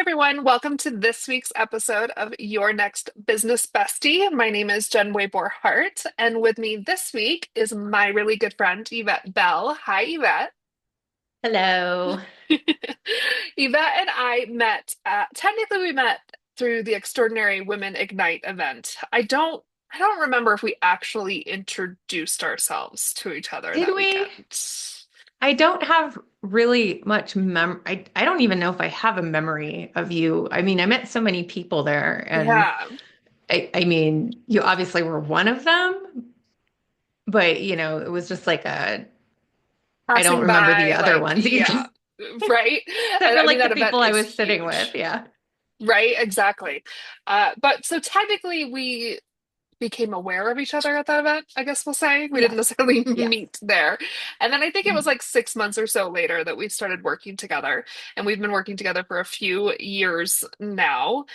everyone. Welcome to this week's episode of Your Next Business Bestie. My name is Jen Waybor Hart, and with me this week is my really good friend, Yvette Bell. Hi, Yvette. Hello. Yvette and I met, technically we met through the Extraordinary Women Ignite event. I don't remember if we actually introduced ourselves to each other Did that we? weekend. I don't have really much I don't even know if I have a memory of you. I mean, I met so many people there, and Yeah, I mean, you obviously were one of them, but it was just like I don't passing remember the by, other like, ones yeah, either. right? Except And for I mean, like the that event people I is was sitting with. huge. Yeah. Right, exactly. But so technically, we became aware of each other at that event, I guess we'll say. We didn't Yes. necessarily Yes. meet there. And then I think it was Mhm. like 6 months or so later that we started working together. And we've been working together for a few years now.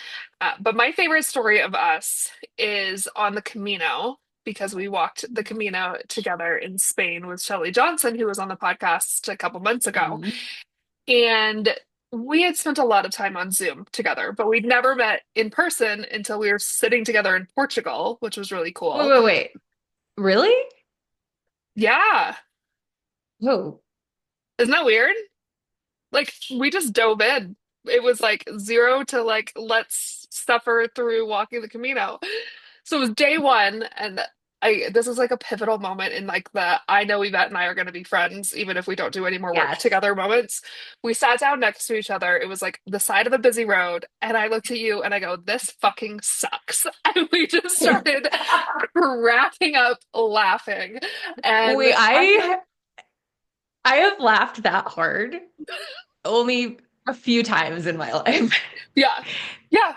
But my favorite story of us is on the Camino. Because we walked the Camino together in Spain with Shelley Johnson, who was on the podcast a couple months ago. Mhm. And we had spent a lot of time on Zoom together, but we'd never met in person until we were sitting together in Portugal, which was really Wait, cool. wait, wait. Really? Yeah. Oh. Isn't that weird? Like, we just dove in. It was like zero to like, let's suffer through walking the Camino. So it was day one, and this is like a pivotal moment in like the I know Yvette and I are going to be friends, even if we don't do any more work Yes. together moments. We sat down next to each other. It was like the side of a busy road, and I looked at you and I go, "This fucking sucks," and we just started cracking up laughing. And Wait, I feel, I have laughed that hard only a few times in my life. yeah, yeah.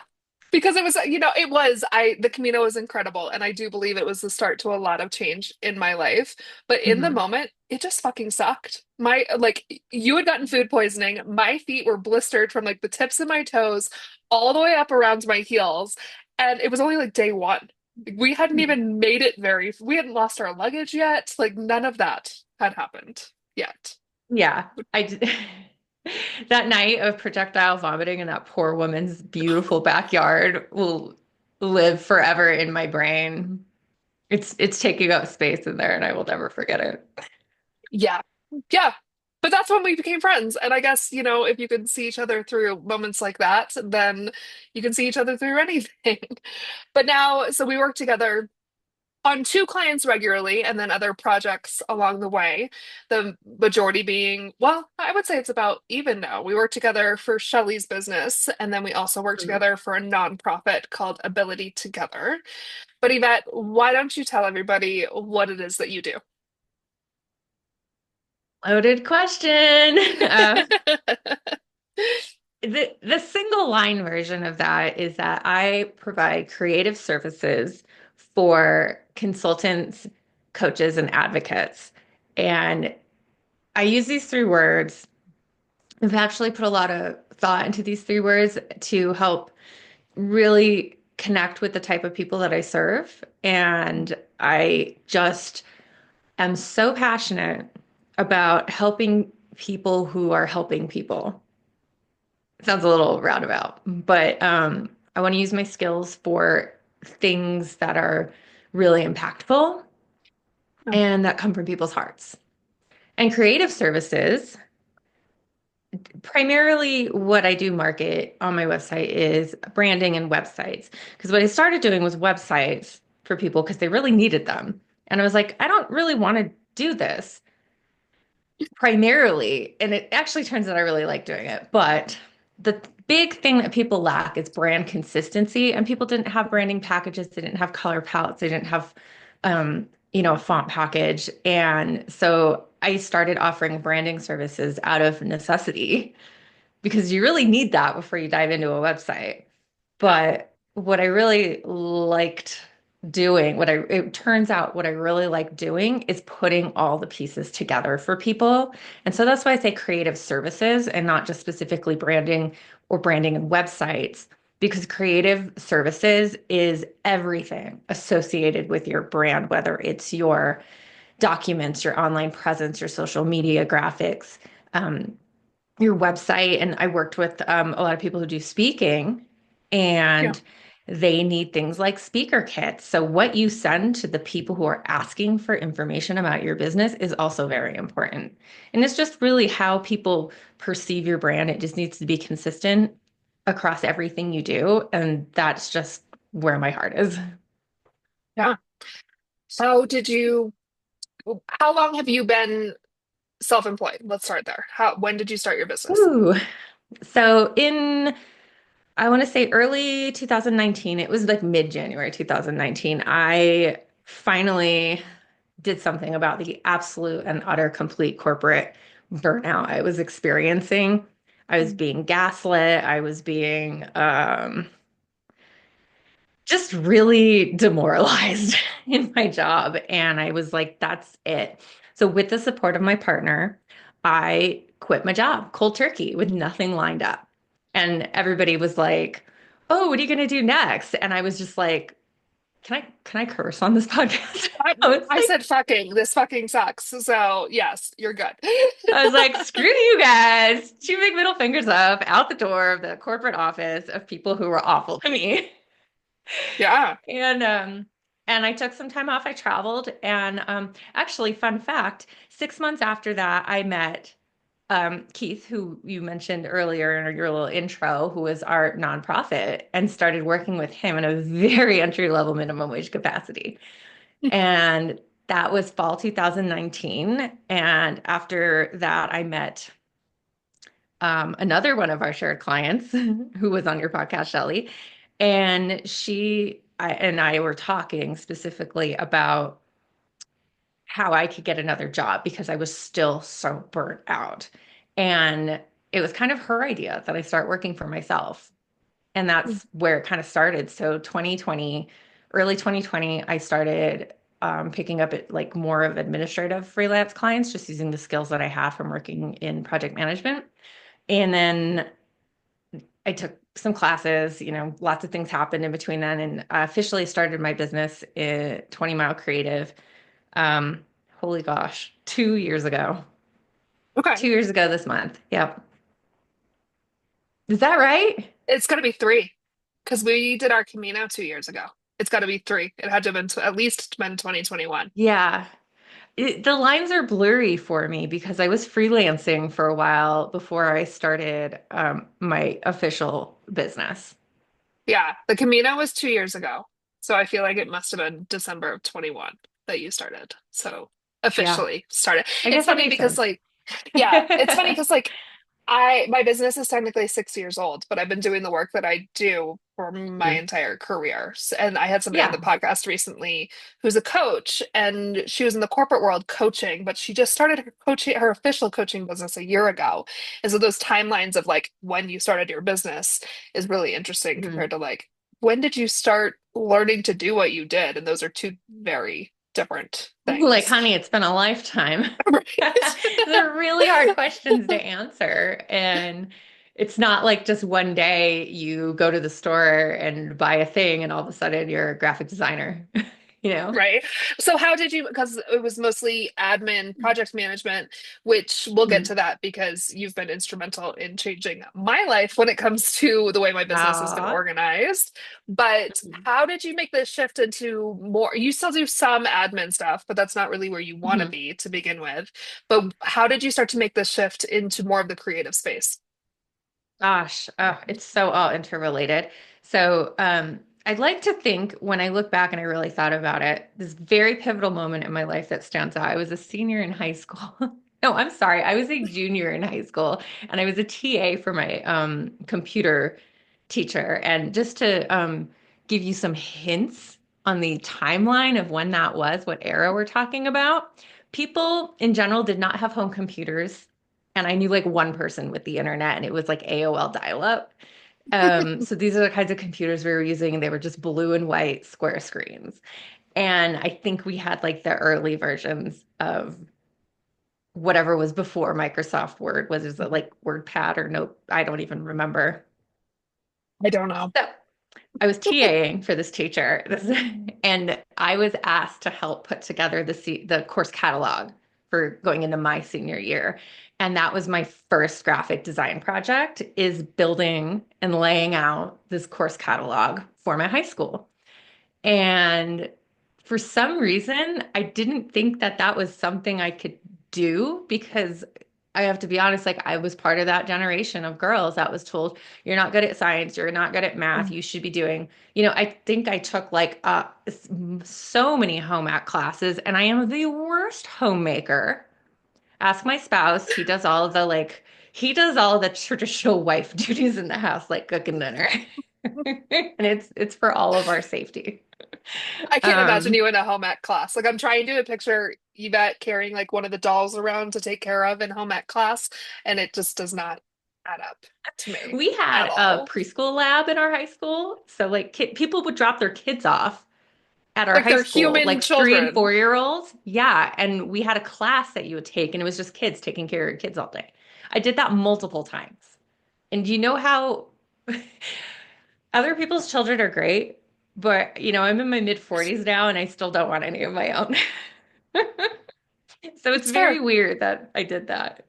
Because it was, the Camino was incredible. And I do believe it was the start to a lot of change in my life. But in the Mhm. moment, it just fucking sucked. You had gotten food poisoning. My feet were blistered from like the tips of my toes all the way up around my heels. And it was only like day one. We hadn't even made it we hadn't lost our luggage yet. Like none of that had happened yet. Yeah, I d- that night of projectile vomiting in that poor woman's beautiful backyard will live forever in my brain. It's taking up space in there, and I will never forget it. Yeah. Yeah. But that's when we became friends. And I guess, if you can see each other through moments like that, then you can see each other through anything. But now, so we work together on two clients regularly and then other projects along the way. The majority being, well, I would say it's about even now. We work together for Shelley's business, and then we also work Mhm. together for a nonprofit called Ability Together. But Yvette, why don't you tell everybody what it is that you do? Loaded question. The single line version of that is that I provide creative services for consultants, coaches, and advocates. And I use these three words. I've actually put a lot of thought into these three words to help really connect with the type of people that I serve. And I just am so passionate about helping people who are helping people. Sounds a little roundabout, but I want to use my skills for things that are really impactful and that come from people's hearts. And creative services, primarily what I do market on my website is branding and websites. Because what I started doing was websites for people because they really needed them. And I was like, I don't really want to do this primarily. And it actually turns out I really like doing it. But the big thing that people lack is brand consistency. And people didn't have branding packages, they didn't have color palettes, they didn't have, a font package. And so I started offering branding services out of necessity because you really need that before you dive into a website. Yeah. But what I really liked doing, it turns out what I really like doing is putting all the pieces together for people. And so that's why I say creative services and not just specifically branding or branding and websites, because creative services is everything associated with your brand, whether it's your documents, your online presence, your social media graphics. your website. And I worked with a lot of people who do speaking, Yeah. and they need things like speaker kits. So what you send to the people who are asking for information about your business is also very important. And it's just really how people perceive your brand. It just needs to be consistent across everything you do. And that's just where my heart is. Yeah. So how long have you been self-employed? Let's start there. When did you start your business? Ooh. So in I want to say early 2019, it was like mid-January 2019, I finally did something about the absolute and utter complete corporate burnout I was experiencing. I was being gaslit. I was being just really demoralized in my job. And I was like, that's it. So, with the support of my partner, I quit my job cold turkey with nothing lined up. And everybody was like, oh, what are you going to do next? And I was just like, can I curse on this podcast? I, I was I like, said fucking. This fucking sucks. So yes, you're good. I was like, screw you guys. Two big middle fingers up out the door of the corporate office of people who were awful to me. Yeah. And I took some time off. I traveled, and actually, fun fact, 6 months after that, I met Keith, who you mentioned earlier in your little intro, who was our nonprofit, and started working with him in a very entry level minimum wage capacity. And that was fall 2019. And after that, I met another one of our shared clients who was on your podcast, Shelly. And and I were talking specifically about how I could get another job because I was still so burnt out. And it was kind of her idea that I start working for myself. And that's where it kind of started. So 2020, early 2020, I started picking up like more of administrative freelance clients, just using the skills that I had from working in project management. And then I took some classes, lots of things happened in between then, and I officially started my business in 20 Mile Creative. Um, Holy gosh, 2 years ago. Okay. 2 years ago this month. Yep. Is that right? It's gonna be three because we did our Camino 2 years ago. It's got to be three. It had to have been at least been 2021. Yeah. The lines are blurry for me because I was freelancing for a while before I started my official business. Yeah, the Camino was 2 years ago. So I feel like it must have been December of 21 that you started. So Yeah, officially started. I It's guess that funny makes because sense. like, yeah, it's funny because like my business is technically 6 years old, but I've been doing the work that I do for my Mm. entire career. And I had somebody on the Yeah. podcast recently who's a coach, and she was in the corporate world coaching, but she just started her official coaching business a year ago. And so those timelines of like when you started your business is really interesting Mhm. compared to like when did you start learning to do what you did? And those are two very different Like, things. honey, it's been a lifetime. Right? They're really hard questions to answer. And it's not like just one day you go to the store and buy a thing and all of a sudden you're a graphic designer, you know? Right. So how did you, because it was mostly admin, project management, which we'll get Mhm. to that because you've been instrumental in changing my life when it comes to the way my business has been Aw. organized. But how did you make this shift into more? You still do some admin stuff, but that's not really where you want to Mhm. be to begin with. But how did you start to make this shift into more of the creative space? Gosh, oh, it's so all interrelated. So, I'd like to think when I look back and I really thought about it, this very pivotal moment in my life that stands out. I was a senior in high school. No, I'm sorry. I was a junior in high school and I was a TA for my computer teacher. And just to give you some hints on the timeline of when that was, what era we're talking about, people in general did not have home computers, and I knew like one person with the internet, and it was like AOL dial-up. So these are the kinds of computers we were using, and they were just blue and white square screens. And I think we had like the early versions of whatever was before Microsoft Word. Was it like WordPad or Note? I don't even remember. I don't know. So I was TAing for this teacher, and I was asked to help put together the course catalog for going into my senior year. And that was my first graphic design project, is building and laying out this course catalog for my high school. And for some reason, I didn't think that that was something I could do, because I have to be honest, like I was part of that generation of girls that was told, you're not good at science, you're not good at math, Mm. you should be doing, I think I took like so many home ec classes, and I am the worst homemaker. Ask my spouse. He does all the traditional wife duties in the house, like cooking dinner. And it's for all of our safety. I can't imagine Um, you in a home ec class. Like I'm trying to picture Yvette carrying like one of the dolls around to take care of in home ec class, and it just does not add up to me we at had a all. preschool lab in our high school. So like people would drop their kids off at our Like high they're school, human like 3 and 4 children. year olds. Yeah. And we had a class that you would take, and it was just kids taking care of your kids all day. I did that multiple times. And you know how other people's children are great, but I'm in my mid 40s now and I still don't want any of my own. So it's It's very fair. weird that I did that.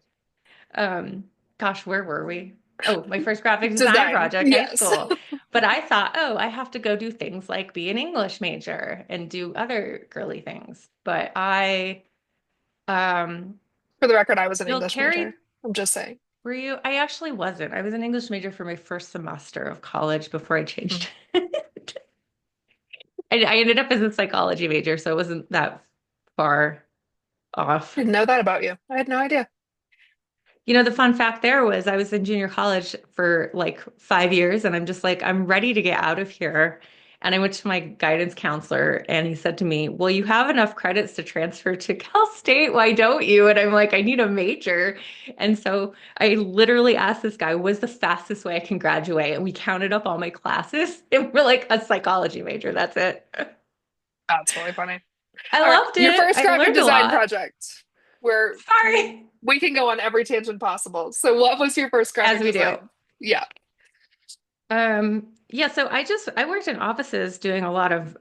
Um, Gosh, where were we? Oh, my first graphic design Design. project, high Yes. school. But I thought, oh, I have to go do things like be an English major and do other girly things. But I um For the record, I was an still English major. carried. I'm just saying. Were you? I actually wasn't. I was an English major for my first semester of college before I Mhm. changed. I ended up as a psychology major, so it wasn't that far off. Didn't know that about you. I had no idea. The fun fact there was I was in junior college for like 5 years, and I'm just like, I'm ready to get out of here. And I went to my guidance counselor, and he said to me, well, you have enough credits to transfer to Cal State. Why don't you? And I'm like, I need a major. And so I literally asked this guy, what's the fastest way I can graduate? And we counted up all my classes, and we're like, a psychology major. That's it. That's really funny. I All right, loved your it. first I graphic learned a design lot. project, where Sorry. we can go on every tangent possible. So, what was your first As graphic we do. design? Yeah. Yeah, so I worked in offices doing a lot of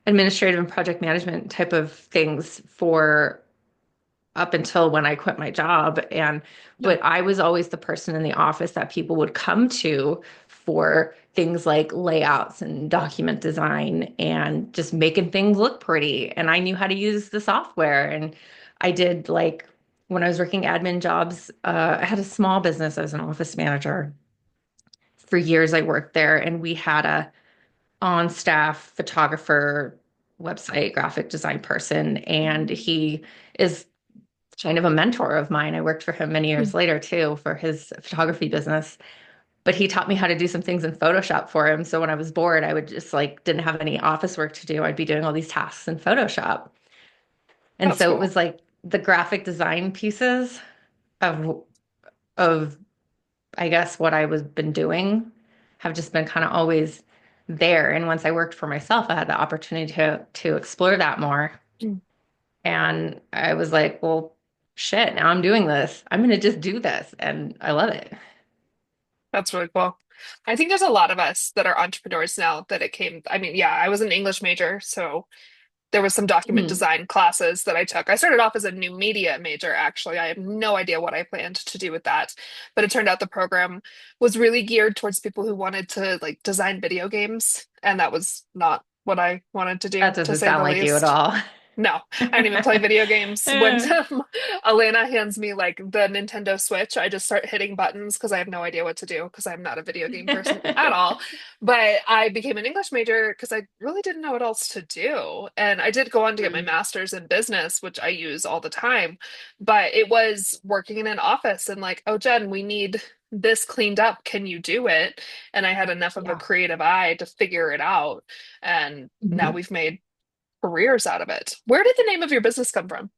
administrative and project management type of things for up until when I quit my job. Yeah. But I was always the person in the office that people would come to for things like layouts and document design and just making things look pretty. And I knew how to use the software. And I did like when I was working admin jobs, I had a small business. I was an office manager. For years, I worked there, and we had a on-staff photographer, website graphic design person, and he is kind of a mentor of mine. I worked for him many years later too for his photography business, but he taught me how to do some things in Photoshop for him. So when I was bored, I would just like didn't have any office work to do. I'd be doing all these tasks in Photoshop. And That's so it cool. was like the graphic design pieces of I guess what I was been doing have just been kind of always there. And once I worked for myself, I had the opportunity to explore that more. Mm. And I was like, well, shit, now I'm doing this. I'm going to just do this. And I love it. That's really cool. I think there's a lot of us that are entrepreneurs now that it came. I mean, yeah, I was an English major, so there was some document Mhm. design classes that I took. I started off as a new media major, actually. I have no idea what I planned to do with that, but it turned out the program was really geared towards people who wanted to like design video games, and that was not what I wanted to That do, to doesn't say sound the like you at least. all. No, I don't even play video games. When Eh. Elena hands me like the Nintendo Switch, I just start hitting buttons because I have no idea what to do because I'm not a video game person at all. But I became an English major because I really didn't know what else to do. And I did go on to get my Hmm. master's in business, which I use all the time. But it was working in an office and like, oh, Jen, we need this cleaned up. Can you do it? And I had enough of a Yeah. creative eye to figure it out. And now Mhm. we've made careers out of it. Where did the name of your business come from?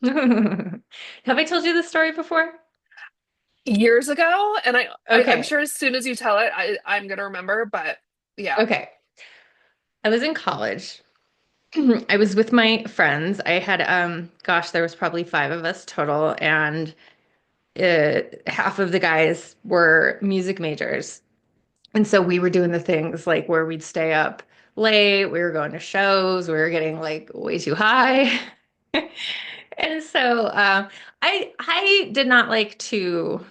Have I told you this story before? Years ago, and I'm Okay. sure as soon as you tell it, I'm gonna remember. But yeah. Okay. I was in college. I was with my friends. I had, gosh, there was probably 5 of us total, and half of the guys were music majors. And so we were doing the things like where we'd stay up late, we were going to shows, we were getting like way too high. And so I did not like to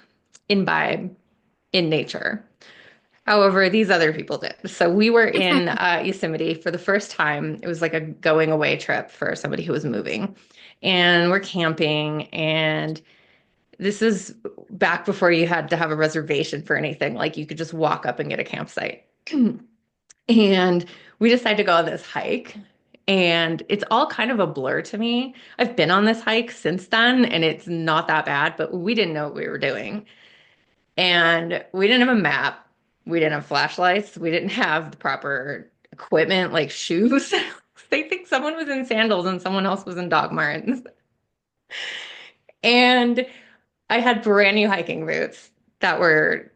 imbibe in nature. However, these other people did. So we were in Yosemite for the first time. It was like a going away trip for somebody who was moving. And we're camping, and this is back before you had to have a reservation for anything. Like you could just walk up and get a campsite. And we decided to go on this hike. And it's all kind of a blur to me. I've been on this hike since then, and it's not that bad, but we didn't know what we were doing. And we didn't have a map. We didn't have flashlights. We didn't have the proper equipment like shoes. They think someone was in sandals and someone else was in Doc Martens. And I had brand new hiking boots that were,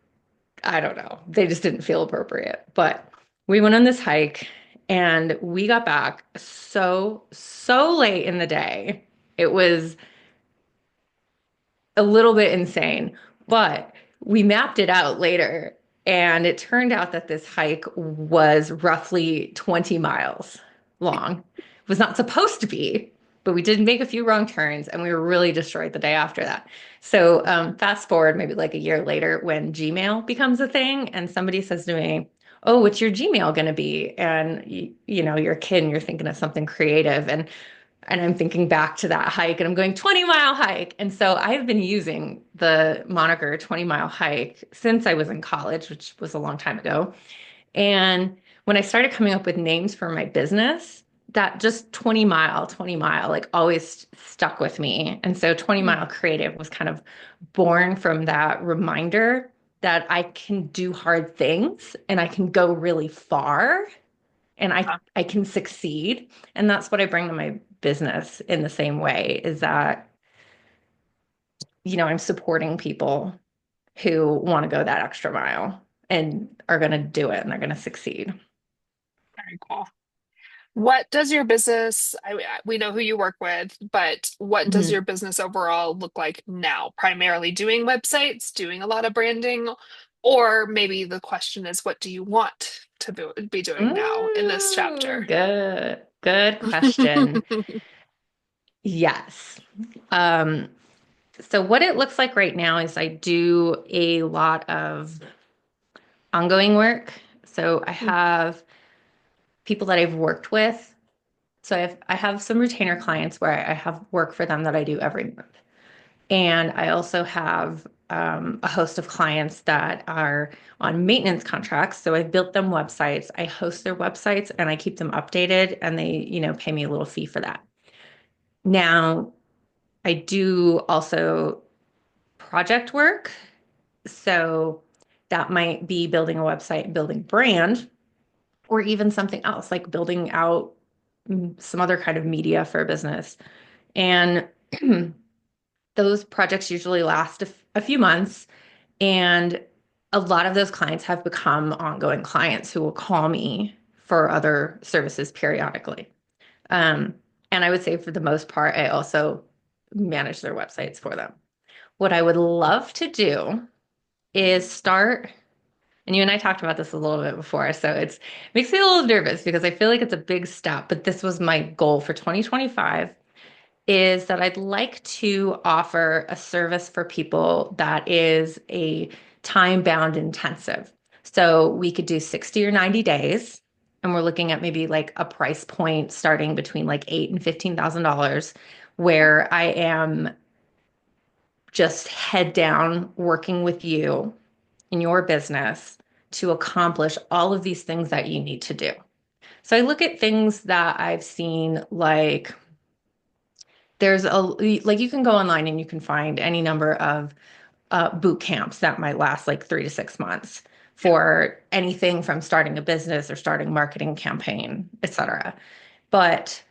I don't know, they just didn't feel appropriate. But we went on this hike and we got back so late in the day. It was a little bit insane, but we mapped it out later. And it turned out that this hike was roughly 20 miles long. It was not supposed to be, but we did make a few wrong turns and we were really destroyed the day after that. So, fast forward maybe like a year later when Gmail becomes a thing and somebody says to me, "Oh, what's your Gmail going to be?" And you know, you're a kid and you're thinking of something creative. And I'm thinking back to that hike and I'm going 20-mile hike. And so I've been using the moniker 20-mile hike since I was in college, which was a long time ago. And when I started coming up with names for my business, that just 20 mile, like always stuck with me. And so 20 Mile Creative was kind of born from that reminder that I can do hard things and I can go really far and I can succeed. And that's what I bring to my business in the same way is that, you know, I'm supporting people who want to go that extra mile and are going to do it and they're going to succeed. Very cool. What does your business, we know who you work with, but what does Mhm. your business overall look like now? Primarily doing websites, doing a lot of branding, or maybe the question is, what do you want to be doing now in this chapter? Good question. Yes. Um, so what it looks like right now is I do a lot of ongoing work. So I have people that I've worked with. So I have some retainer clients where I have work for them that I do every month. And I also have a host of clients that are on maintenance contracts. So I've built them websites. I host their websites and I keep them updated and they, you know, pay me a little fee for that. Now, I do also project work. So that might be building a website, building brand, or even something else like building out some other kind of media for a business. And those projects usually last a few months. And a lot of those clients have become ongoing clients who will call me for other services periodically. Um, and I would say for the most part, I also manage their websites for them. What I would love to do is start, and you and I talked about this a little bit before, so it makes me a little nervous because I feel like it's a big step, but this was my goal for 2025 is that I'd like to offer a service for people that is a time bound intensive. So we could do 60 or 90 days. And we're looking at maybe like a price point starting between like $8,000 and $15,000, where I am just head down working with you in your business to accomplish all of these things that you need to do. So I look at things that I've seen like there's a like you can go online and you can find any number of boot camps that might last like 3 to 6 months for anything from starting a business or starting a marketing campaign, etc. But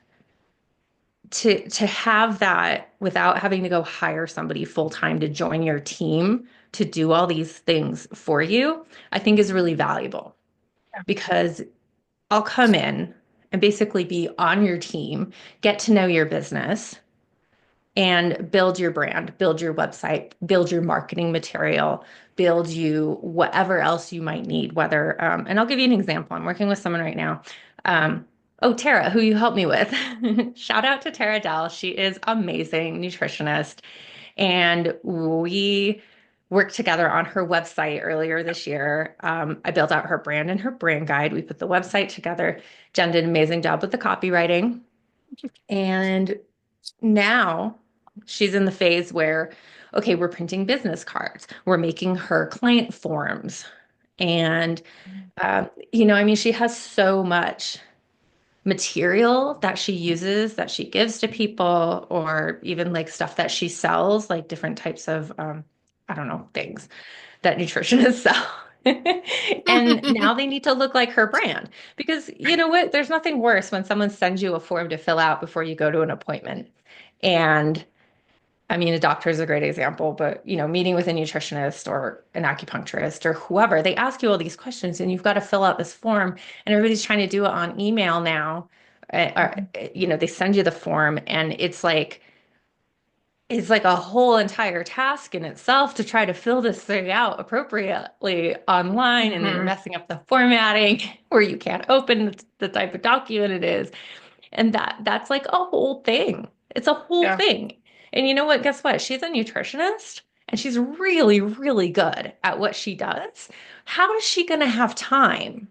to have that without having to go hire somebody full time to join your team to do all these things for you, I think is really valuable because I'll come in and basically be on your team, get to know your business and build your brand, build your website, build your marketing material, build you whatever else you might need. And I'll give you an example. I'm working with someone right now. Oh, Tara, who you helped me with. Shout out to Tara Dell. She is amazing nutritionist. And we worked together on her website earlier this year. I built out her brand and her brand guide. We put the website together. Jen did an amazing job with the copywriting. And now she's in the phase where, okay, we're printing business cards, we're making her client forms. And, I mean, she has so much material that she uses that she gives to people, or even like stuff that she sells, like different types of, I don't know, things that nutritionists sell. And now they need to look like her brand because you Right. know what? There's nothing worse when someone sends you a form to fill out before you go to an appointment. And I mean, a doctor is a great example, but meeting with a nutritionist or an acupuncturist or whoever, they ask you all these questions and you've got to fill out this form and everybody's trying to do it on email now. Mhm. They send you the form and it's like a whole entire task in itself to try to fill this thing out appropriately online, and then you're Mhm. messing up the formatting where you can't open the type of document it is. And that's like a whole thing. It's a whole Yeah. thing. And you know what? Guess what? She's a nutritionist and she's really, really good at what she does. How is she going to have time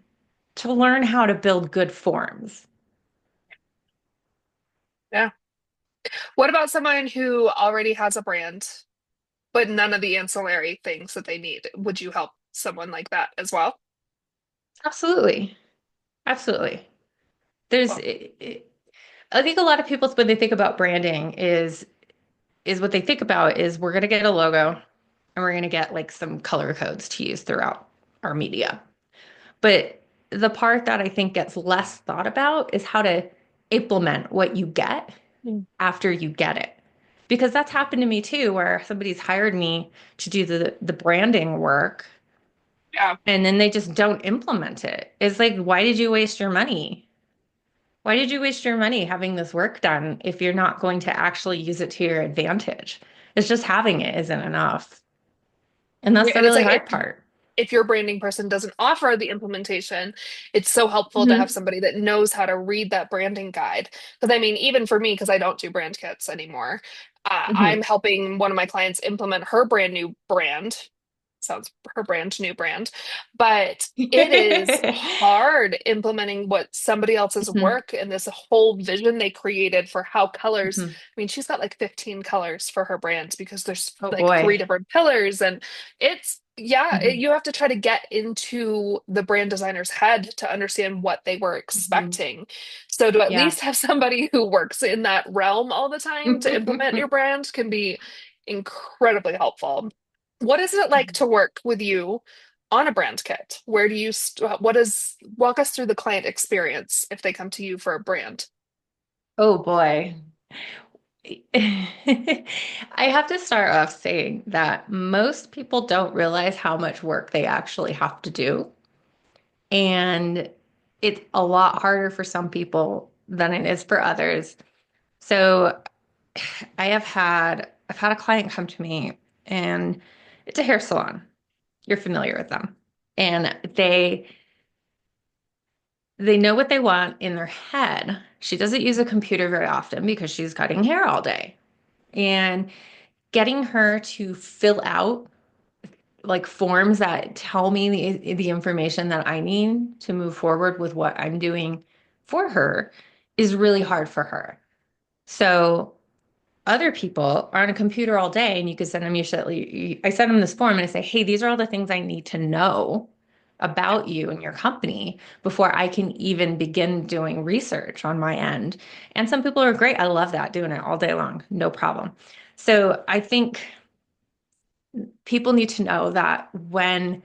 to learn how to build good forms? Yeah. What about someone who already has a brand, but none of the ancillary things that they need? Would you help someone like that as well? Absolutely. Absolutely. There's, Well, I think a lot of people, when they think about branding, is what they think about is we're going to get a logo and we're going to get like some color codes to use throughout our media. But the part that I think gets less thought about is how to implement what you get mm, after you get it. Because that's happened to me too, where somebody's hired me to do the branding work yeah. and then they just don't implement it. It's like, why did you waste your money? Why did you waste your money having this work done if you're not going to actually use it to your advantage? It's just having it isn't enough. And that's Yeah, the and it's really like hard part. if your branding person doesn't offer the implementation, it's so helpful to have Hmm. somebody that knows how to read that branding guide. Because I mean, even for me, because I don't do brand kits anymore, I'm Hmm. helping one of my clients implement her brand new brand. Sounds her brand new brand, but it is hard implementing what somebody else's Hmm. work and this whole vision they created for how colors. Hmm. I mean, she's got like 15 colors for her brand because there's Oh like three boy. different pillars, and it's yeah, Hmm. you have to try to get into the brand designer's head to understand what they were Hmm. expecting. So to at Yeah. least have somebody who works in that realm all the time to implement your brand can be incredibly helpful. What is it like to work with you on a brand kit? Where do you what is walk us through the client experience if they come to you for a brand? Oh boy. I have to start off saying that most people don't realize how much work they actually have to do. And it's a lot harder for some people than it is for others. So I've had a client come to me and it's a hair salon. You're familiar with them. And they know what they want in their head. She doesn't use a computer very often because she's cutting hair all day. And getting her to fill out like forms that tell me the information that I need to move forward with what I'm doing for her is really hard for her. So other people are on a computer all day and you could send them I send them this form and I say, hey, these are all the things I need to know about you and your company before I can even begin doing research on my end. And some people are great. I love that, doing it all day long, no problem. So I think people need to know that when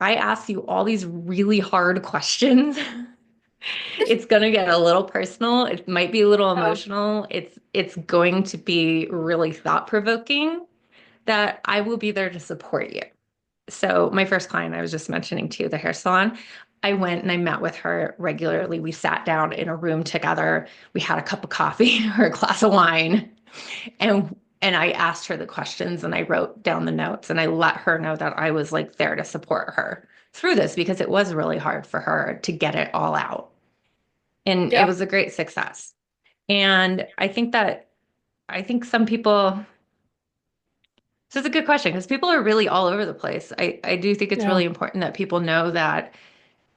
I ask you all these really hard questions, it's going to get a little personal. It might be a little Yeah. emotional. It's going to be really thought-provoking that I will be there to support you. So my first client I was just mentioning to you, the hair salon, I went and I met with her regularly. We sat down in a room together. We had a cup of coffee or a glass of wine, and I asked her the questions and I wrote down the notes and I let her know that I was like there to support her through this because it was really hard for her to get it all out. and it Yeah. was a great success. And I think some people, this is a good question because people are really all over the place. I do think it's Yeah. really important that people know that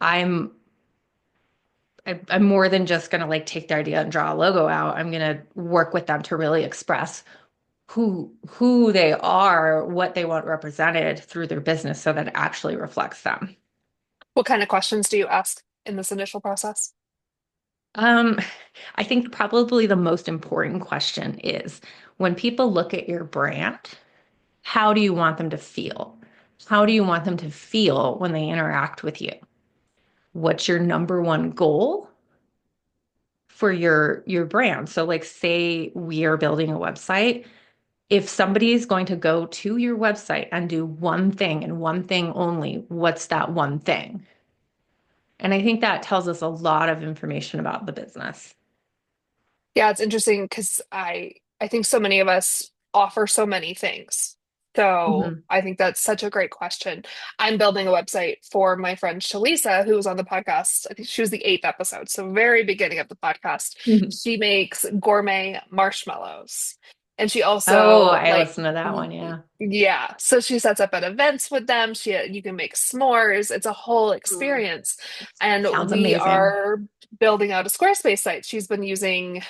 I'm I'm more than just going to like take their idea and draw a logo out. I'm going to work with them to really express who they are, what they want represented through their business so that it actually reflects them. What kind of questions do you ask in this initial process? Um, I think probably the most important question is when people look at your brand, how do you want them to feel? How do you want them to feel when they interact with you? What's your number one goal for your brand? So like say we are building a website, if somebody is going to go to your website and do one thing and one thing only, what's that one thing? And I think that tells us a lot of information about the business. Yeah, it's interesting because I think so many of us offer so many things. So Hmm. I think that's such a great question. I'm building a website for my friend Shalisa, who was on the podcast. I think she was the eighth episode, so very beginning of the podcast. Mhm. She makes gourmet marshmallows. And she Oh, also I like listened to that one. Yeah. yeah, so she sets up at events with them. You can make s'mores. It's a whole Mm. experience. And Sounds we amazing. are building out a Squarespace site. She's been using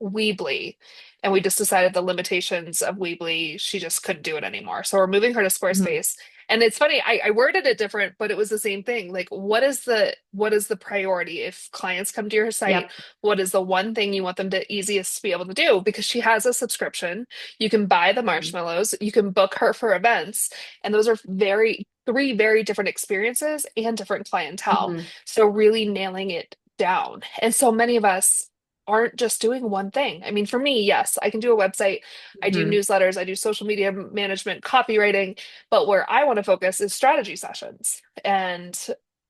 Weebly, and we just decided the limitations of Weebly, she just couldn't do it anymore. So we're moving her to Mhm. Squarespace. And it's funny, I worded it different, but it was the same thing. Like, what is the priority? If clients come to your site, Yep. what is the one thing you want them to easiest to be able to do? Because she has a subscription. You can buy the Mhm. marshmallows, you can book her for events, and those are three very different experiences and different clientele. Mhm. So really nailing it down. And so many of us aren't just doing one thing. I mean, for me, yes, I can do a website, I do Mhm. newsletters, I do social media management, copywriting, but where I want to focus is strategy sessions. And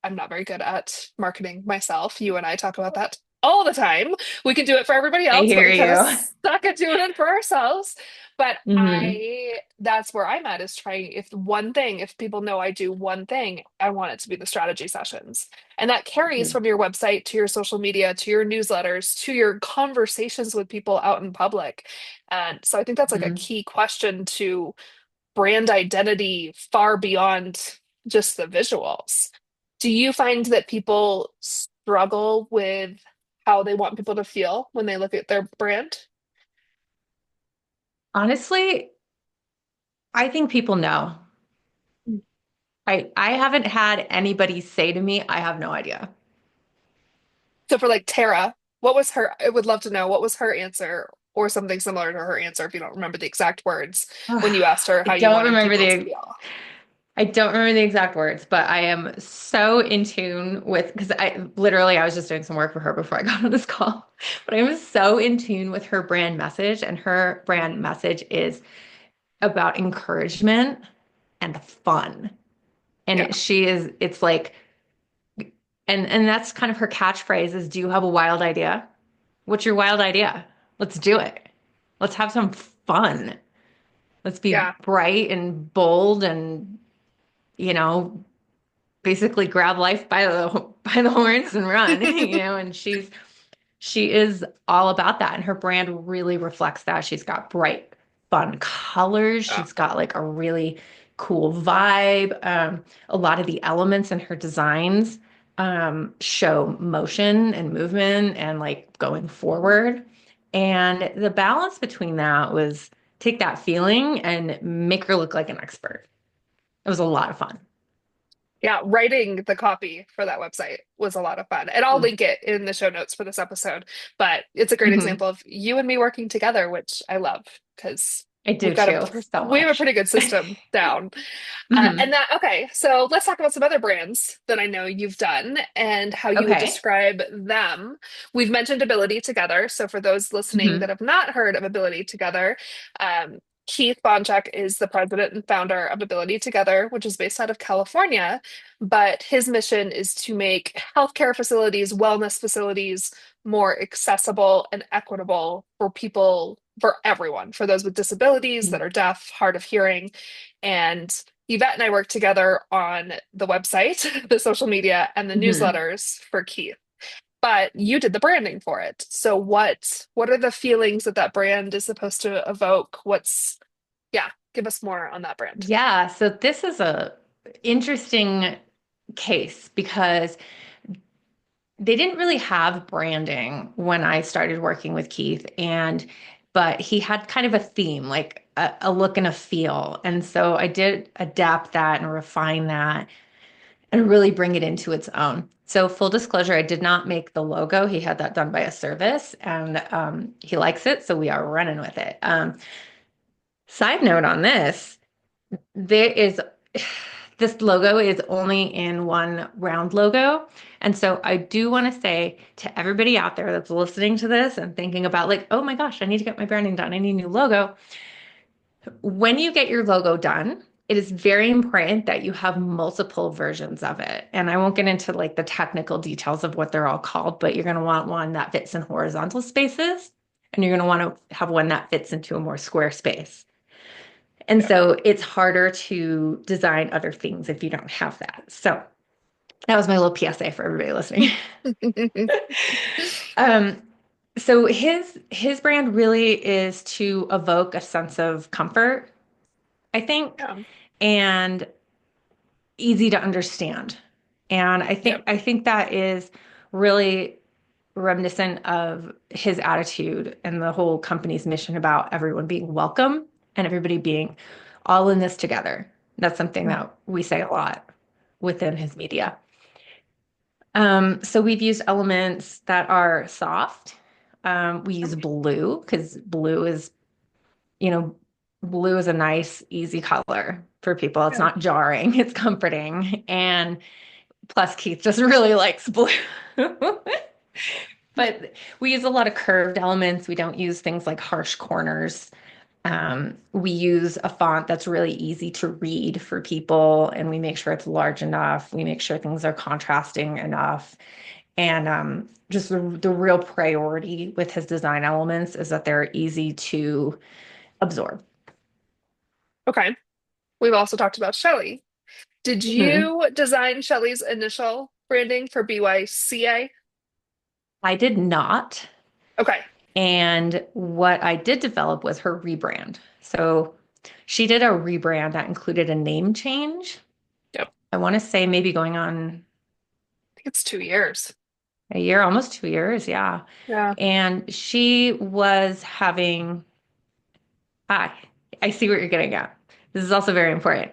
I'm not very good at marketing myself. You and I talk about that all the time. We can do it for everybody I else, but hear we kind of you. suck at doing it for ourselves. But Hmm. that's where I'm at is trying, if people know I do one thing, I want it to be the strategy sessions. And that carries from your website to your social media, to your newsletters, to your conversations with people out in public. And so I think that's like a Hmm. key question to brand identity far beyond just the visuals. Do you find that people struggle with how they want people to feel when they look at their brand? Honestly, I think people know. I haven't had anybody say to me, I have no idea. So for like Tara, what was her? I would love to know what was her answer or something similar to her answer if you don't remember the exact words when you asked her I how you don't wanted remember people to the feel. I don't remember the exact words, but I am so in tune with because I was just doing some work for her before I got on this call. But I'm so in tune with her brand message, and her brand message is about encouragement and fun. Yeah. And it's like, and that's kind of her catchphrase is, do you have a wild idea? What's your wild idea? Let's do it. Let's have some fun. Let's be Yeah. bright and bold and, you know, basically grab life by the horns and run, and she is all about that. And her brand really reflects that. She's got bright, fun colors. Oh, She's got like a really cool vibe. A lot of the elements in her designs show motion and movement and like going forward. And the balance between that was take that feeling and make her look like an expert. It was a lot of fun. yeah. Writing the copy for that website was a lot of fun. And I'll link it in the show notes for this episode. But it's a great Mm-hmm. example of you and me working together, which I love because I do too, so we have a much. pretty good system down. Hmm. Okay, so let's talk about some other brands that I know you've done and how you would Okay. describe them. We've mentioned Ability Together. So, for those listening that Hmm. have not heard of Ability Together, um, Keith Bonchak is the president and founder of Ability Together, which is based out of California. But his mission is to make healthcare facilities, wellness facilities more accessible and equitable for people, for everyone, for those with disabilities that are deaf, hard of hearing. And Yvette and I work together on the website, the social media, and the Hmm. newsletters for Keith. but you did the branding for it. So what are the feelings that that brand is supposed to evoke? Yeah, give us more on that brand. Yeah, so this is a interesting case because they didn't really have branding when I started working with Keith, and but he had kind of a theme, like a look and a feel. And so I did adapt that and refine that and really bring it into its own. So full disclosure, I did not make the logo. He had that done by a service, and he likes it, so we are running with it. Side note on this, there is this logo is only in one round logo. And so I do want to say to everybody out there that's listening to this and thinking about like, oh my gosh, I need to get my branding done. I need a new logo. When you get your logo done, it is very important that you have multiple versions of it. And I won't get into like the technical details of what they're all called, but you're going to want one that fits in horizontal spaces, and you're going to want to have one that fits into a more square space. And Yeah. so it's harder to design other things if you don't have that. So that was my little PSA for everybody listening. Um, so his brand really is to evoke a sense of comfort, I think, Yeah. and easy to understand. And Yeah. I think that is really reminiscent of his attitude and the whole company's mission about everyone being welcome and everybody being all in this together. That's something that we say a lot within his media. So we've used elements that are soft. We use blue because you know, blue is a nice, easy color for people. It's Yeah. not jarring, it's comforting. And plus, Keith just really likes blue. But we use a lot of curved elements. We don't use things like harsh corners. We use a font that's really easy to read for people, and we make sure it's large enough. We make sure things are contrasting enough. And just the real priority with his design elements is that they're easy to absorb. Okay. We've also talked about Shelly. Did Mhm. you design Shelly's initial branding for BYCA? I did not. Okay. And what I did develop was her rebrand. So she did a rebrand that included a name change. Yep. I want to say maybe going on I think it's 2 years. a year, almost 2 years. Yeah. Yeah. And she was having, ah, I see what you're getting at. This is also very important.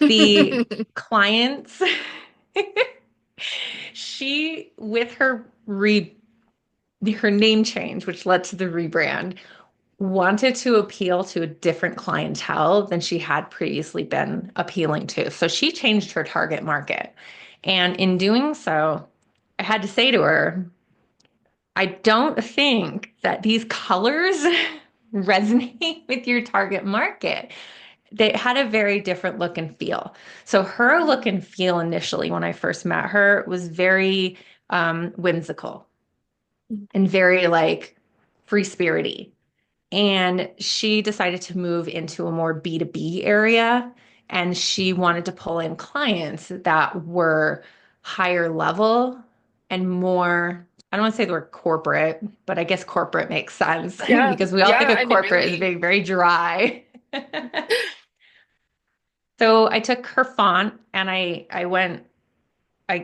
The clients, she, with her name change, which led to the rebrand, wanted to appeal to a different clientele than she had previously been appealing to. So she changed her target market. And in doing so, I had to say to her, I don't think that these colors resonate with your target market. They had a very different look and feel. So her look and feel initially when I first met her was very whimsical and very like free spirity. And she decided to move into a more B2B area. And she wanted to pull in clients that were higher level and more, I don't want to say the word corporate, but I guess corporate makes sense Yeah. because we all think Yeah. of I mean, corporate as really. being very dry. So I took her font and I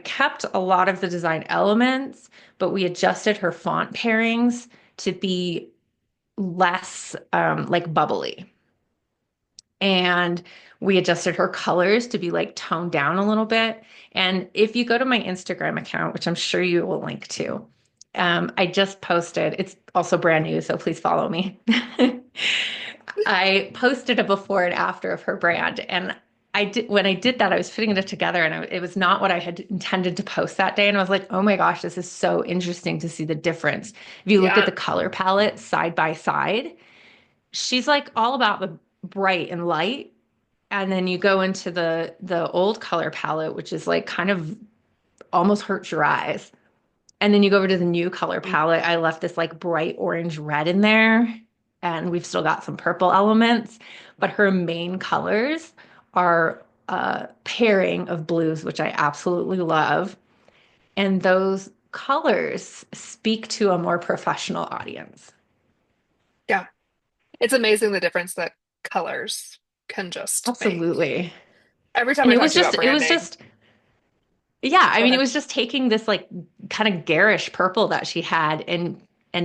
kept a lot of the design elements, but we adjusted her font pairings to be less like bubbly. And we adjusted her colors to be like toned down a little bit. And if you go to my Instagram account, which I'm sure you will link to, I just posted, it's also brand new, so please follow me. I posted a before and after of her brand. And I did, when I did that, I was putting it together and it was not what I had intended to post that day. And I was like, oh my gosh, this is so interesting to see the difference. If you look at Yeah. the color palette side by side, she's like all about the bright and light, and then you go into the old color palette, which is like kind of almost hurts your eyes, and then you go over to the new color palette. I left this like bright orange red in there, and we've still got some purple elements, but her main colors are a pairing of blues, which I absolutely love, and those colors speak to a more professional audience. Yeah. It's amazing the difference that colors can just make. Absolutely. Every time And I talk to you about it was branding, just, yeah, I go mean, it ahead. was just taking this like kind of garish purple that she had and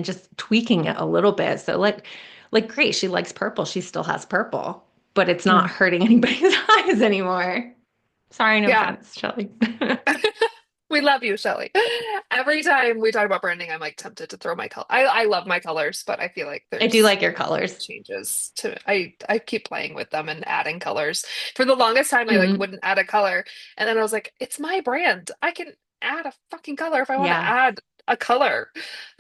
just tweaking it a little bit. So like great, she likes purple. She still has purple, but it's not Mm. hurting anybody's eyes anymore. Sorry, no Yeah. offense, Shelly. We love you, Shelley. Every time we talk about branding, I'm like tempted to throw my color. I love my colors, but I feel like I do there's like your colors. changes to I keep playing with them and adding colors. For the longest time I like Mm, wouldn't add a color. And then I was like, it's my brand. I can add a fucking color if I want to yeah. add a color.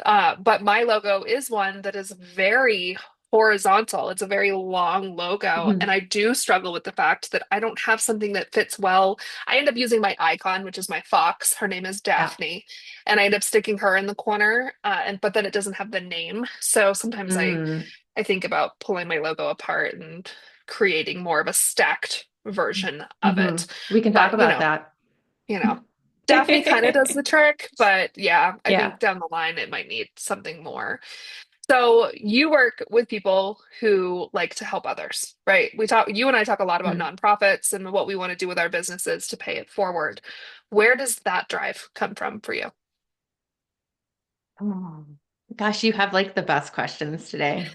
But my logo is one that is very horizontal. It's a very long logo. Mhm. And I do struggle with the fact that I don't have something that fits well. I end up using my icon, which is my fox. Her name is Yeah. Daphne. And I end up sticking her in the corner. And but then it doesn't have the name. So sometimes Mm, I think about pulling my logo apart and creating more of a stacked version of it. We can talk But, about that. you know, Daphne kind of does the trick, but yeah, I Yeah. think down the line it might need something more. So you work with people who like to help others, right? You and I talk a lot about Mhm. nonprofits and what we want to do with our businesses to pay it forward. Where does that drive come from for you? Oh, gosh, you have like the best questions today.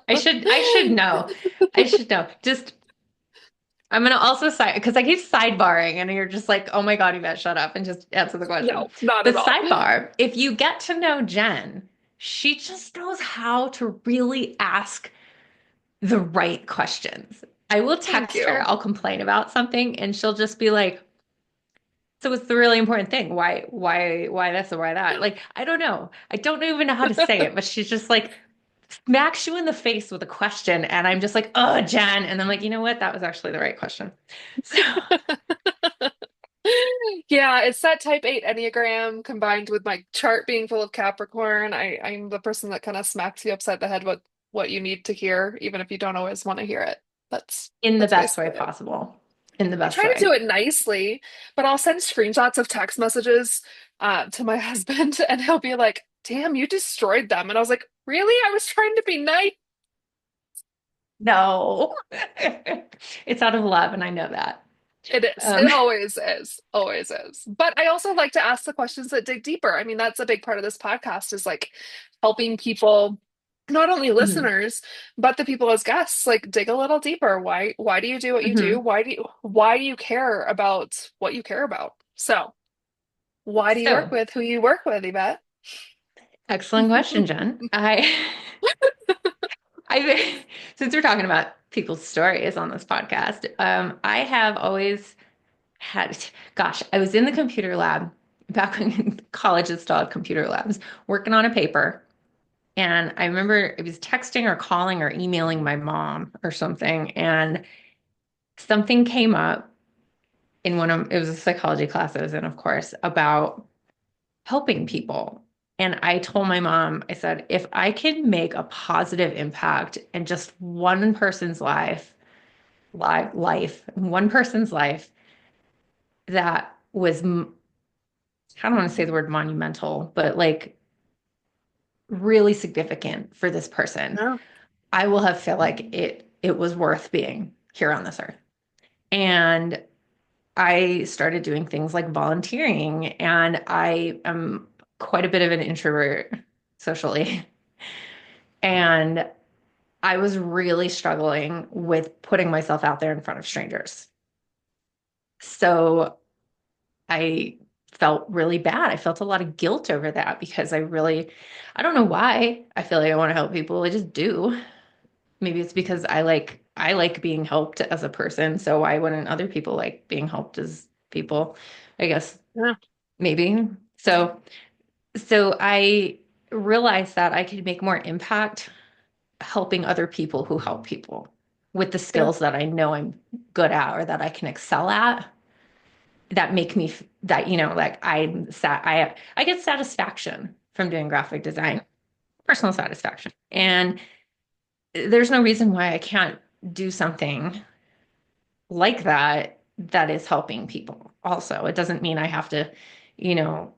I should know. I should know. Just I'm gonna also side because I keep sidebarring and you're just like, oh my God, Yvette, shut up and just answer the question. No, not The at all. sidebar, if you get to know Jen, she just knows how to really ask the right questions. I will Thank text her, you. I'll complain about something, and she'll just be like, so it's the really important thing. Why this or why that? Like, I don't know. I don't even know how to say it, but she's just like smacks you in the face with a question. And I'm just like, oh, Jen. And I'm like, you know what? That was actually the right question. So, Yeah, it's that type 8 Enneagram combined with my chart being full of Capricorn. I'm the person that kind of smacks you upside the head with what you need to hear, even if you don't always want to hear it. in the That's best way basically it. possible. In the I best try to do way. it nicely, but I'll send screenshots of text messages to my husband, and he'll be like, "Damn, you destroyed them." And I was like, "Really? I was trying to be nice." No, it's out of love. And I know that. It is. Um, It always is. Always is. But I also like to ask the questions that dig deeper. I mean, that's a big part of this podcast is like helping people, not only mhm, listeners, but the people as guests, like dig a little deeper. Why do you do what you do? mhm. Why do you care about what you care about? So, why do you work So, with who you work with, Yvette? excellent question, Jen. I since we're talking about people's stories on this podcast, I have always had, gosh, I was in the computer lab back when college installed computer labs, working on a paper. And I remember I was texting or calling or emailing my mom or something, and something came up in it was a psychology class I was in, of course, about helping people. And I told my mom, I said, if I can make a positive impact in just one person's one person's life that was, I don't want to say the word monumental, but like really significant for this person, Yeah. I will have felt like it was worth being here on this earth. And I started doing things like volunteering, and I am quite a bit of an introvert socially. And I was really struggling with putting myself out there in front of strangers. So I felt really bad. I felt a lot of guilt over that because I don't know why I feel like I want to help people. I just do. Maybe it's because I like being helped as a person. So why wouldn't other people like being helped as people? I guess Yeah. maybe. So I realized that I could make more impact helping other people who help people with the Yeah. skills that I know I'm good at or that I can excel at that make me that like I get satisfaction from doing graphic design, personal satisfaction. And there's no reason why I can't do something like that that is helping people also. It doesn't mean I have to, you know,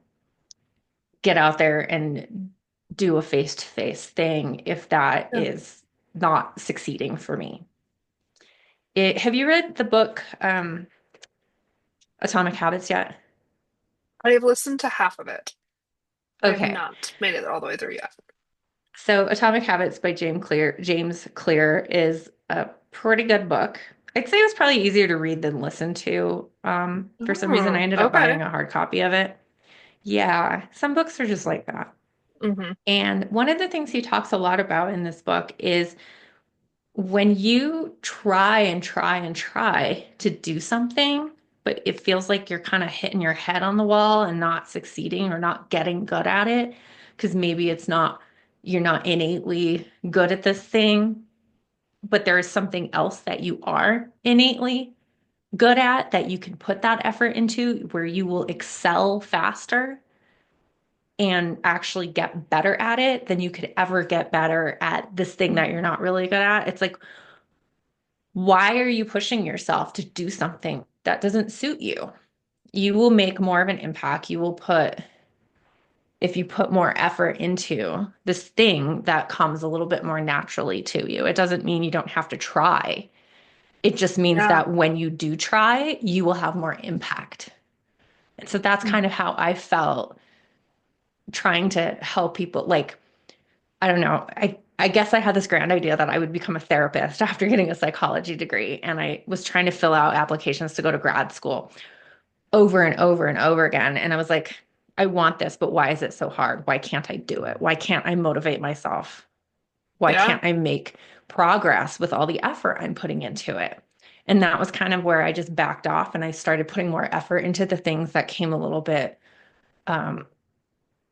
get out there and do a face-to-face thing if that Yeah. is not succeeding for me. Have you read the book Atomic Habits yet? I have listened to half of it. I have Okay. not made it all the way through yet. So Atomic Habits by James Clear is a pretty good book. I'd say it was probably easier to read than listen to. For some reason, I Oh, ended up okay. buying a hard copy of it. Yeah, some books are just like that. Hmm. And one of the things he talks a lot about in this book is when you try and try and try to do something, but it feels like you're kind of hitting your head on the wall and not succeeding or not getting good at it, because maybe you're not innately good at this thing, but there is something else that you are innately good at that you can put that effort into where you will excel faster and actually get better at it than you could ever get better at this thing that you're not really good at. It's like, why are you pushing yourself to do something that doesn't suit you? You will make more of an impact. If you put more effort into this thing that comes a little bit more naturally to you. It doesn't mean you don't have to try. It just means Yeah. that when you do try, you will have more impact. And so that's kind of how I felt trying to help people. Like, I don't know. I guess I had this grand idea that I would become a therapist after getting a psychology degree. And I was trying to fill out applications to go to grad school over and over and over again. And I was like, I want this, but why is it so hard? Why can't I do it? Why can't I motivate myself? Why Yeah. can't I make progress with all the effort I'm putting into it? And that was kind of where I just backed off and I started putting more effort into the things that came a little bit um,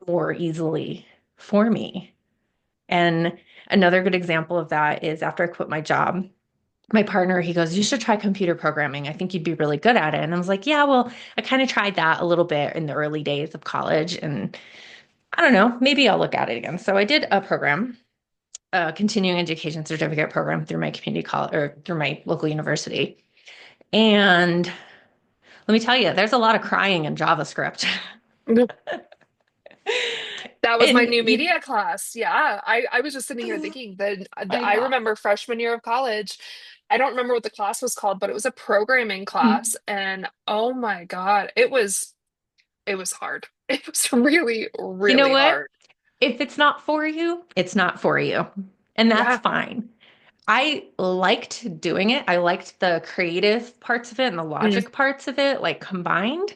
more easily for me. And another good example of that is after I quit my job, my partner, he goes, "You should try computer programming. I think you'd be really good at it." And I was like, "Yeah, well, I kind of tried that a little bit in the early days of college. And I don't know, maybe I'll look at it again." So I did a program, a continuing education certificate program through my community college or through my local university. And let me tell you, there's a lot of crying in JavaScript. That was my And new media class. Yeah. I was just sitting here thinking that I I know. remember freshman year of college. I don't remember what the class was called, but it was a programming class. And oh my God, it was hard. It was really, You know really what? hard. If it's not for you, it's not for you. And that's Yeah. fine. I liked doing it. I liked the creative parts of it and the Mm, logic parts of it, like combined.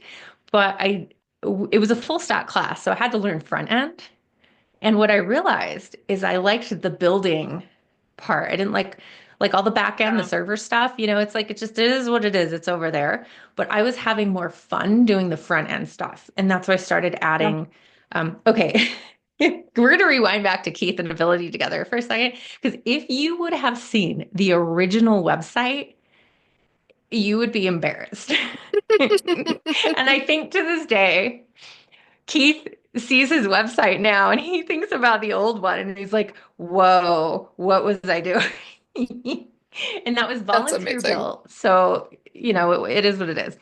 But it was a full stack class, so I had to learn front end. And what I realized is I liked the building part. I didn't like all the back end, the yeah. server stuff. It's like it is what it is. It's over there. But I was having more fun doing the front end stuff. And that's why I started Yeah. adding okay. We're going to rewind back to Keith and Ability together for a second. Because if you would have seen the original website, you would be embarrassed. And I think to this day, Keith sees his website now and he thinks about the old one and he's like, whoa, what was I doing? And that was That's volunteer amazing. built. So, it is what it is.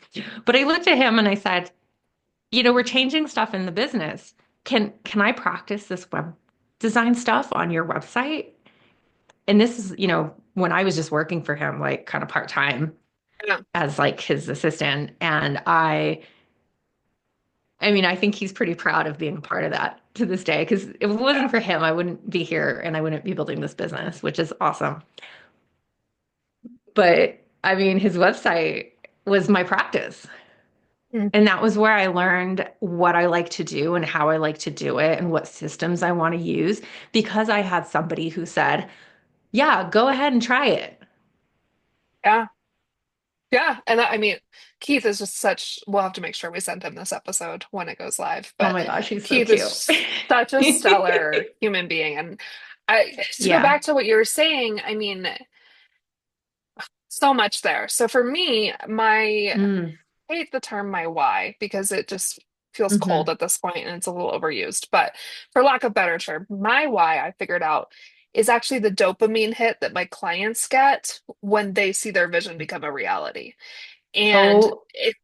But I looked at him and I said, we're changing stuff in the business. Can I practice this web design stuff on your website? And this is, when I was just working for him, like kind of part-time Yeah. as like his assistant. And I mean, I think he's pretty proud of being a part of that to this day. Because if it wasn't Yeah. for him, I wouldn't be here and I wouldn't be building this business, which is awesome. But I mean, his website was my practice. Mm, And that was where I learned what I like to do and how I like to do it and what systems I want to use because I had somebody who said, yeah, go ahead and try it. yeah. Yeah. And I mean, Keith is just such, we'll have to make sure we send him this episode when it goes live. Oh But my gosh, he's so Keith is cute. just such a stellar human being. And to go Yeah. back to what you were saying, I mean, so much there. So for me, Mm. I hate the term my why because it just feels cold Hmm. at this point and it's a little overused. But for lack of better term, my why I figured out is actually the dopamine hit that my clients get when they see their vision become a reality. And Oh, it,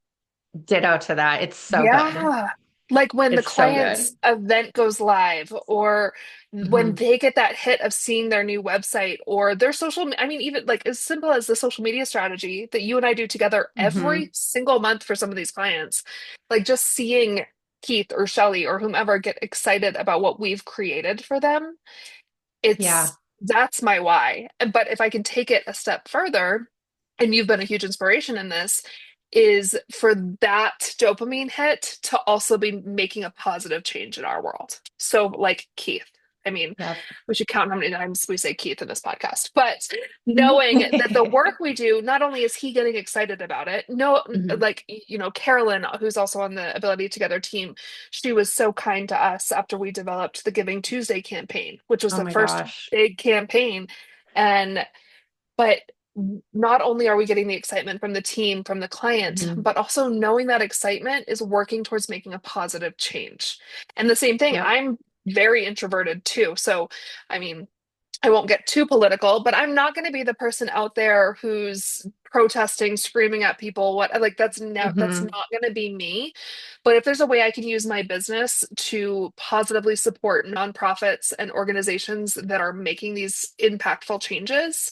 ditto to that. It's so good. yeah. Like when the It's so client's good. event goes live, or when Hmm. they get that hit of seeing their new website or their social, I mean, even like as simple as the social media strategy that you and I do together every Hmm. single month for some of these clients, like just seeing Keith or Shelly or whomever get excited about what we've created for them, Yeah. that's my why. But if I can take it a step further, and you've been a huge inspiration in this, is for that dopamine hit to also be making a positive change in our world. So, like Keith, I mean, Yep. we should count how many times we say Keith in this podcast, but knowing that the work we do, not only is he getting excited about it, no, Hmm. like, Carolyn, who's also on the Ability Together team, she was so kind to us after we developed the Giving Tuesday campaign, which was Oh the my first gosh. big campaign. And but not only are we getting the excitement from the team, from the client, Hmm. but also knowing that excitement is working towards making a positive change. And the same thing, Yep. I'm very introverted too. So, I mean, I won't get too political, but I'm not going to be the person out there who's protesting, screaming at people. What like that's Hmm. not going to be me. But if there's a way I can use my business to positively support nonprofits and organizations that are making these impactful changes,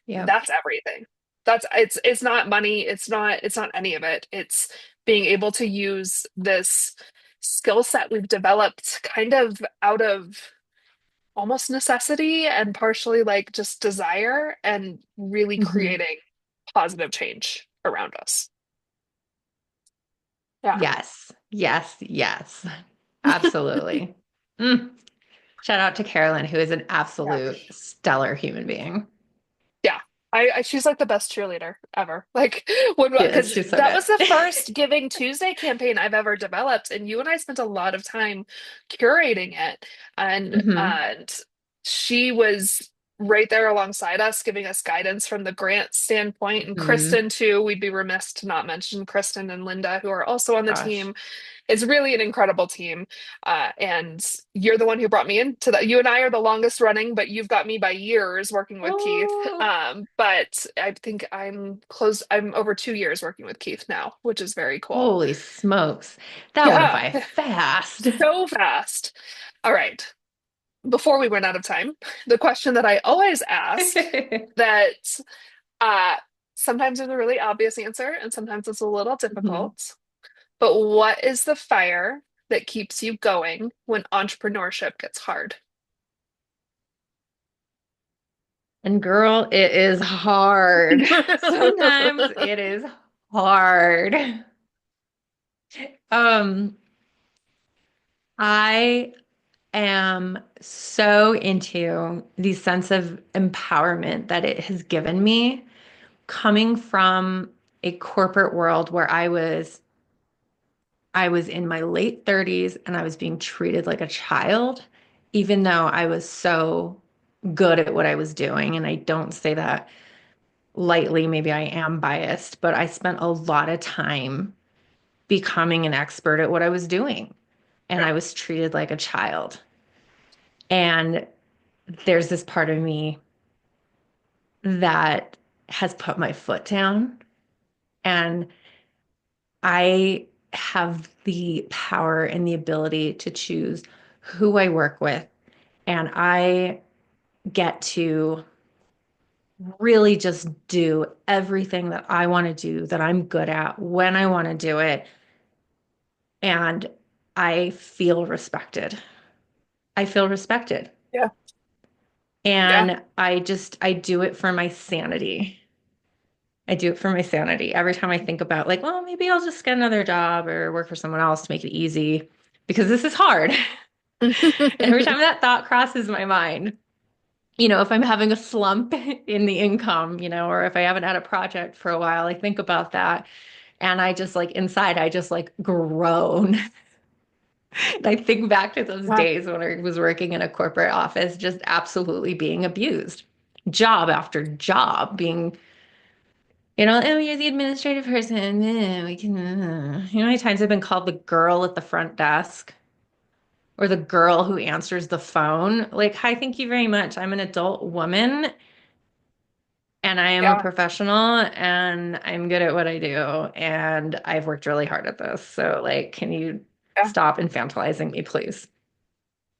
Yep. that's everything. That's it's not money, it's not any of it. It's being able to use this skill set we've developed kind of out of almost necessity and partially like just desire and really Hmm. creating positive change around us. Yeah. Yes. Yes. Yes. Absolutely. Mm. Shout out to Carolyn, who is an Yeah. absolute stellar human being. Yeah. She's like the best cheerleader ever. Like when She is. because She's so that good. was the first Giving Tuesday campaign I've ever developed, and you and I spent a lot of time curating it, and Hmm. and she was right there alongside us, giving us guidance from the grant standpoint, and Hmm. Kristen too. We'd be remiss to not mention Kristen and Linda, who are also on the Gosh. team. It's really an incredible team. And you're the one who brought me into that. You and I are the longest running, but you've got me by years working with Keith. Oh, But I think I'm over 2 years working with Keith now, which is very cool. holy smokes. That went Yeah, by fast. so fast. All right. Before we run out of time, the question that I always ask that uh, sometimes there's a really obvious answer and sometimes it's a little Mhm. difficult. But what is the fire that keeps you going when entrepreneurship gets hard? And girl, it is hard. Sometimes it is hard. Um, I am so into the sense of empowerment that it has given me coming from a corporate world where I was in my late 30s and I was being treated like a child, even though I was so good at what I was doing. And I don't say that lightly, maybe I am biased, but I spent a lot of time becoming an expert at what I was doing. And Yeah. I was treated like a child. And there's this part of me that has put my foot down. And I have the power and the ability to choose who I work with. And I get to really just do everything that I want to do, that I'm good at, when I want to do it. And I feel respected. I feel respected. Yeah. Yeah. And I do it for my sanity. I do it for my sanity. Every time I think about, like, well, maybe I'll just get another job or work for someone else to make it easy because this is hard. And every time that thought crosses my mind, if I'm having a slump in the income, or if I haven't had a project for a while, I think about that. And I just like inside, I just like groan. And I think back to those Yeah. days when I was working in a corporate office, just absolutely being abused, job after job, being, oh, you're the administrative person. We can, how many times I've been called the girl at the front desk or the girl who answers the phone? Like, hi, thank you very much. I'm an adult woman and I am a Yeah. professional and I'm good at what I do. And I've worked really hard at this. So, like, can you? Yeah. stop infantilizing me, please.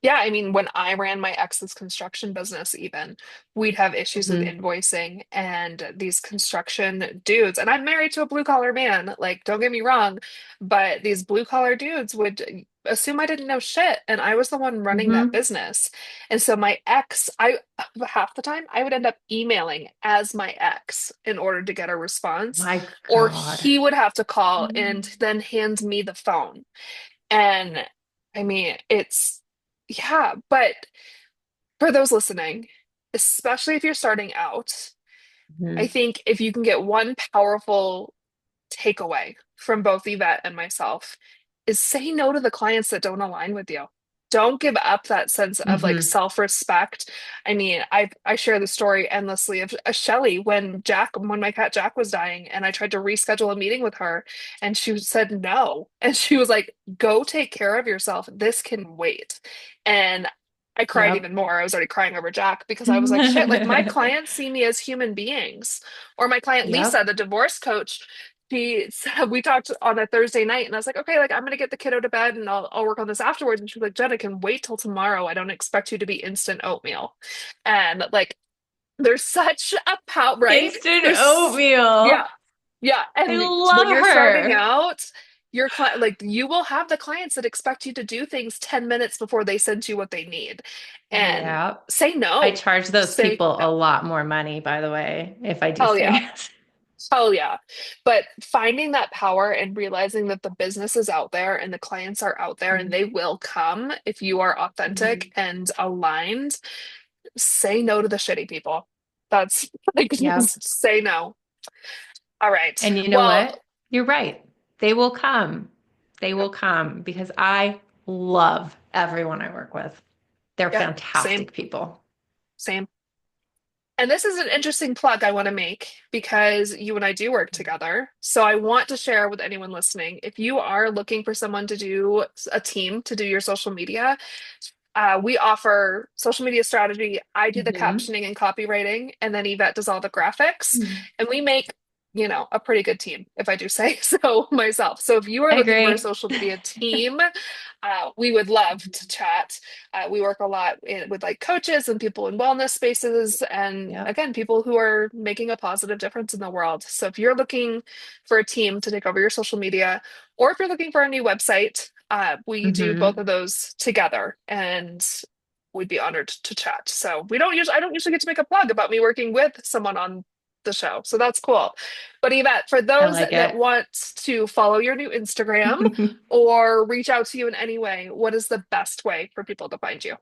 Yeah, I mean, when I ran my ex's construction business, even we'd have issues with Hmm. invoicing and these construction dudes. And I'm married to a blue collar man, like, don't get me wrong, but these blue collar dudes would assume I didn't know shit. And I was the one running that Hmm. business. And so my ex, I half the time I would end up emailing as my ex in order to get a response, My or God. he would have to call and Mm. then hand me the phone. And I mean, yeah, but for those listening, especially if you're starting out, I Mhm. think if you can get one powerful takeaway from both Yvette and myself is say no to the clients that don't align with you. Don't give up that sense of like Mhm. self-respect. I mean, I share the story endlessly of Shelly when my cat Jack was dying and I tried to reschedule a meeting with her and she said no. And she was like, "Go take care of yourself. This can wait." And I cried Yep. even more. I was already crying over Jack because I was like, shit, like my clients see me as human beings. Or my client Lisa, Yep. the divorce coach, we talked on a Thursday night and I was like, okay, like I'm gonna get the kiddo to bed and I'll work on this afterwards. And she was like, Jen, I can wait till tomorrow. I don't expect you to be instant oatmeal. And like there's such a power, right? Instant There's oatmeal. yeah, yeah. I And when love you're starting her. out, your client like you will have the clients that expect you to do things 10 minutes before they send you what they need. And Yep. say I no. charge those Say people no. a lot more money, by the way, if I do Hell say yeah. it. Oh, yeah. But finding that power and realizing that the business is out there and the clients are out there and they will come if you are authentic Mhm. and aligned, say no to the shitty people. That's like, Yep. just say no. All right. And you know Well, what? You're right. They will come. They yeah, will come because I love everyone I work with. They're yeah, same, fantastic people. same. And this is an interesting plug I want to make because you and I do work together. So I want to share with anyone listening, if you are looking for someone to do a team to do your social media, we offer social media strategy. I do the Hmm. captioning and copywriting, and then Yvette does all the graphics. And we make, a pretty good team, if I do say so myself. So if you are I looking for a agree. social media team, we would love to chat. We work a lot with like coaches and people in wellness spaces, and Yep. again, people who are making a positive difference in the world. So if you're looking for a team to take over your social media, or if you're looking for a new website, we do both Hmm. of those together, and we'd be honored to chat. So I don't usually get to make a plug about me working with someone on the show, so that's cool. But Yvette, for I those like that it. want to follow your new Instagram or reach out to you in any way, what is the best way for people to find you?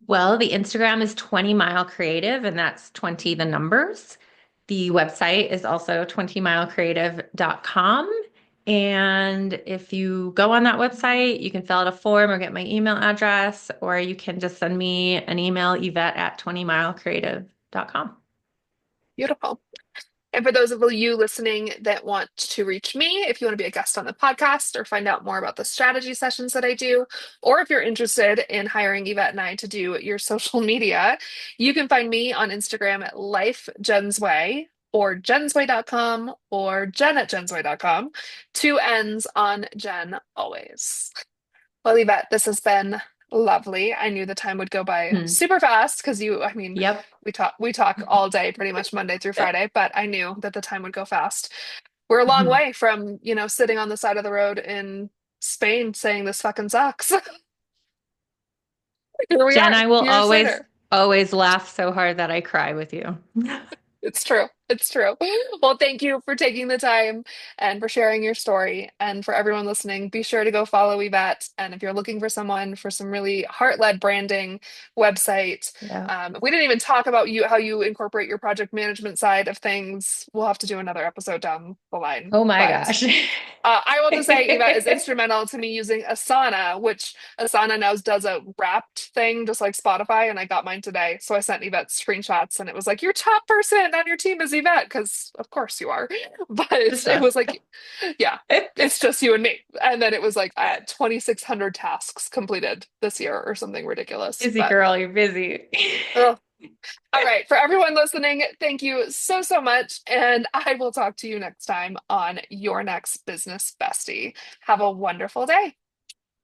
Well, the Instagram is 20 Mile Creative, and that's 20 the numbers. The website is also 20milecreative.com. And if you go on that website, you can fill out a form or get my email address, or you can just send me an email, Yvette at 20milecreative.com. Beautiful. And for those of you listening that want to reach me, if you want to be a guest on the podcast or find out more about the strategy sessions that I do, or if you're interested in hiring Yvette and I to do your social media, you can find me on Instagram at lifejensway or jensway.com or jen@jensway.com. Two N's on Jen always. Well, Yvette, this has been lovely. I knew the time would go by Hmm. super fast because I mean, Yep. we talk all day, pretty much Monday through Friday, but I knew that the time would go fast. We're a long Mhm. way from, sitting on the side of the road in Spain saying this fucking sucks. Here we Jen, are, I will years always, later. always laugh so hard that I cry with you. It's true. It's true. Well, thank you for taking the time and for sharing your story. And for everyone listening, be sure to go follow Yvette. And if you're looking for someone for some really heart-led branding website, Yeah. we didn't even talk about how you incorporate your project management side of things. We'll have to do another episode down the line. Oh my But gosh. I will just say Yvette is instrumental to me using Asana, which Asana now does a wrapped thing, just like Spotify. And I got mine today. So I sent Yvette screenshots and it was like, your top person on your team is Yvette, because of course you are. But Just it us. was like, yeah, it's just you and me. And then it was like I had 2,600 tasks completed this year or something ridiculous. Busy But girl, you're busy. ugh. All right. For everyone listening, thank you so, so much. And I will talk to you next time on Your Next Business Bestie. Have a wonderful day.